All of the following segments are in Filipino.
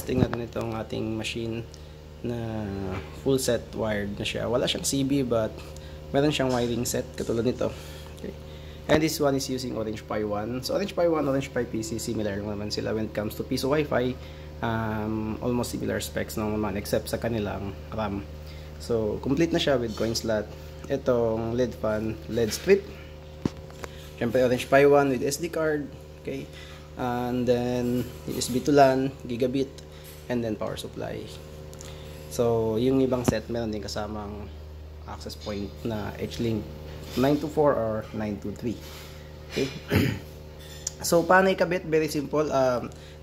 testing natin itong ating machine na full set wired na siya. Wala siyang CB but meron siyang wiring set katulad nito. Okay. And this one is using Orange Pi 1. So Orange Pi 1, Orange Pi PC, similar naman sila when it comes to piso wifi. Almost similar specs naman except sa kanilang RAM. So complete na siya with coin slot. Itong LED fan, LED strip. Siyempre Orange Pi 1 with SD card. Okay. And then USB to LAN, gigabit, and then power supply. So yung ibang set meron din kasamang access point na H-Link 924 or 923. Okay. So paano ikabit? Very simple.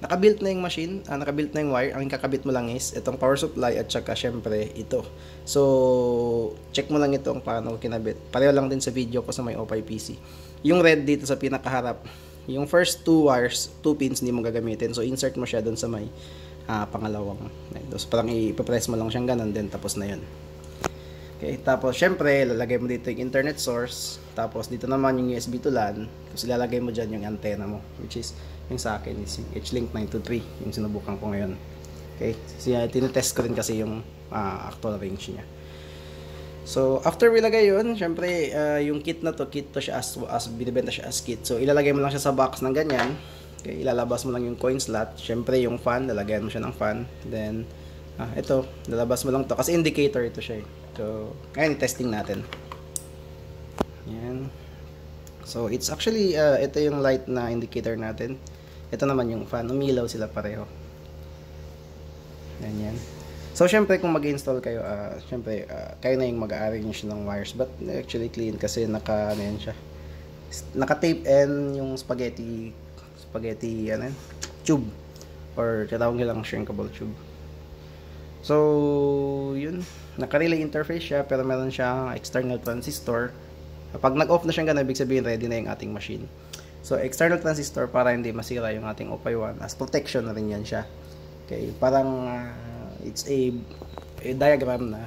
Nakabuilt na yung machine, nakabuilt na yung wire. Ang kakabit mo lang is itong power supply at saka syempre ito. So check mo lang itong paano kinabit. Pareho lang din sa video ko sa may Opay PC. Yung red dito sa pinakaharap, yung first two wires, 2 pins hindi mo gagamitin. So insert mo siya doon sa may pangalawang. So parang ipapress mo lang siyang ganun, then tapos na yun. Okay, tapos syempre lalagay mo dito yung internet source. Tapos dito naman yung USB to LAN. Tapos ilalagay mo dyan yung antenna mo, which is yung sa akin is yung H-Link 923, yung sinubukan ko ngayon. Okay, tinetest ko rin kasi yung actual range niya. So after ilagay yun, syempre yung kit to siya as binibenta siya as kit. So ilalagay mo lang siya sa box ng ganyan. Okay, ilalabas mo lang yung coin slot. Syempre yung fan, lalagyan mo siya ng fan. Then ito, lalabas mo lang to kasi indicator ito siya. So ngayon testing natin. Yan. So it's actually ito yung light na indicator natin. Ito naman yung fan, umilaw sila pareho. Ganyan. So, syempre, kung mag-install kayo, syempre, kayo na yung mag-arrange ng wires. But, actually, clean kasi ano siya. Naka-tape and yung spaghetti, tube. Or, tatawag nyo lang shrinkable tube. So, yun. Naka-relay interface siya, pero meron siyang external transistor. Pag nag-off na siyang ganun, ibig sabihin, ready na yung ating machine. So, external transistor para hindi masira yung ating Opay 1. As protection na rin yan siya. Okay, parang... it's a diagram na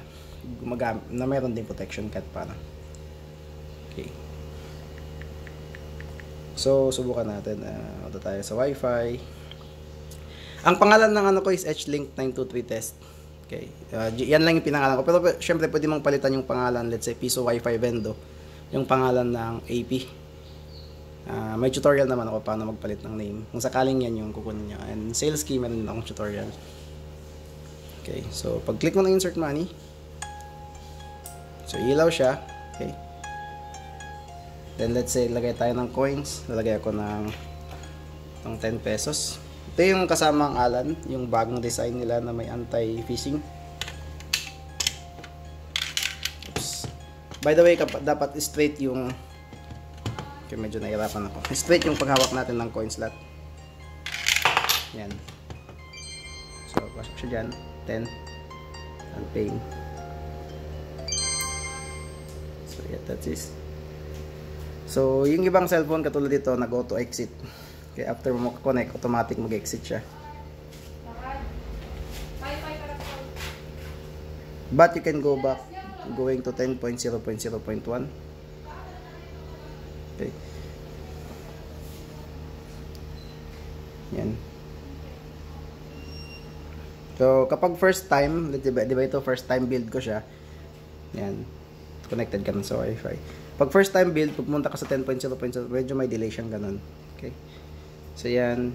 meron din protection cut para. Okay. So subukan natin. Ito tayo sa wifi. Ang pangalan ng ano ko is H-Link 923 test. Okay. Yan lang yung pinangalan ko. Pero syempre pwede mong palitan yung pangalan, let's say piso wifi vendo, yung pangalan ng AP. May tutorial naman ako paano magpalit ng name. Kung sakaling yan yung kukunin niyo. And sales key meron din akong tutorial. Okay, so pag-click mo ng insert money, so ilaw siya. Okay, then let's say lagay tayo ng coins. Lalagay ako ng 10 pesos. Ito yung kasamang Alan, yung bagong design nila na may anti-phishing. Oops. By the way, dapat straight yung, okay, medyo nahirapan ako, straight yung paghawak natin ng coin slot. Yan. So pasok siya dyan, 10 and paying. So yeah, that's it. So yung ibang cellphone katulad dito nag-auto exit. Okay, after mo connect, automatic mag-exit siya. But you can go back going to 10.0.0.1. Okay. Yan. So, kapag first time, di ba ito first time build ko siya. Yan. Connected ka na sa wifi. Pag first time build, pumunta ka sa 10.0.0, medyo may delay siyang ganun. Okay. So, yan.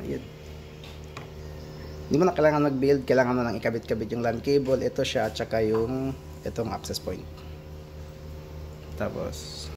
Yan. Hindi mo na kailangan mag-build. Kailangan mo lang ikabit-kabit yung LAN cable. Ito siya, at saka yung itong access point. Tapos,